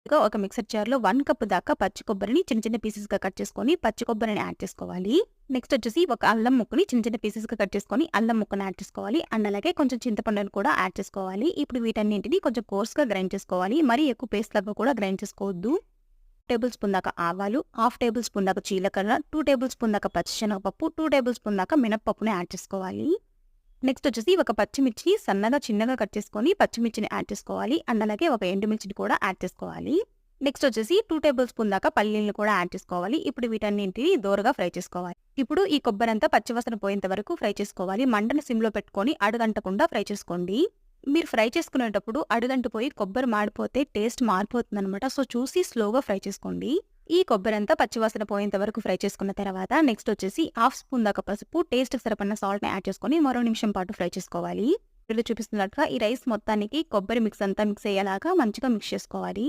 ఒక మిక్సర్ జార్‌లో 1 కప్ దాకా పచ్చి కొబ్బరిని చిన్న చిన్న పీసెస్‌గా కట్ చేసుకొని పచ్చి కొబ్బరిని యాడ్ చేసుకోవాలి. నెక్స్ట్ వచ్చేసి ఒక అల్లం ముక్కని చిన్న చిన్న పీసెస్‌గా కట్ చేసుకొని అల్లం ముక్కని యాడ్ చేసుకోవాలి. అండ్ అలాగే కొంచెం చింతపండుని కూడా యాడ్ చేసుకోవాలి. ఇప్పుడు వీటన్నింటిని కొంచెం కోర్స్‌గా గ్రైండ్ చేసుకోవాలి. మరీ ఎక్కువ పేస్ట్ లాగా కూడా గ్రైండ్ చేసుకోవద్దు. టేబుల్ స్పూన్ దాకా ఆవాలు, హాఫ్ టేబుల్ స్పూన్ దాకా జీలకర్ర, 2 టేబుల్ స్పూన్ దాకా పచ్చిశనగపప్పు, 2 టేబుల్ స్పూన్ దాకా మినపప్పుని యాడ్ చేసుకోవాలి. నెక్స్ట్ వచ్చేసి ఒక పచ్చిమిర్చి సన్నగా చిన్నగా కట్ చేసుకొని పచ్చిమిర్చిని యాడ్ చేసుకోవాలి. అండ్ అలాగే ఒక ఎండుమిర్చిని కూడా యాడ్ చేసుకోవాలి. నెక్స్ట్ వచ్చేసి 2 టేబుల్ స్పూన్ దాకా పల్లీలను కూడా యాడ్ చేసుకోవాలి. ఇప్పుడు వీటన్నింటిని దోరగా ఫ్రై చేసుకోవాలి. ఇప్పుడు ఈ కొబ్బరంతా పచ్చివాసన పోయేంత వరకు ఫ్రై చేసుకోవాలి. మంటను సిమ్‌లో పెట్టుకొని అడుగంటకుండా ఫ్రై చేసుకోండి. మీరు ఫ్రై చేసుకునేటప్పుడు అడుగంటిపోయి కొబ్బరి మాడిపోతే టేస్ట్ మారిపోతుందనమాట. సో, చూసి స్లోగా ఫ్రై చేసుకోండి. ఈ కొబ్బరంతా పచ్చివాసన పోయేంత వరకు ఫ్రై చేసుకున్న తర్వాత నెక్స్ట్ వచ్చేసి హాఫ్ స్పూన్ దాకా పసుపు, టేస్ట్‌కి సరిపడిన సాల్ట్‌ని యాడ్ చేసుకొని మరో నిమిషం పాటు ఫ్రై చేసుకోవాలి. వీడియోలో చూపిస్తున్నట్టుగా ఈ రైస్ మొత్తానికి కొబ్బరి మిక్స్ అంతా మిక్స్ అయ్యేలాగా మంచిగా మిక్స్ చేసుకోవాలి.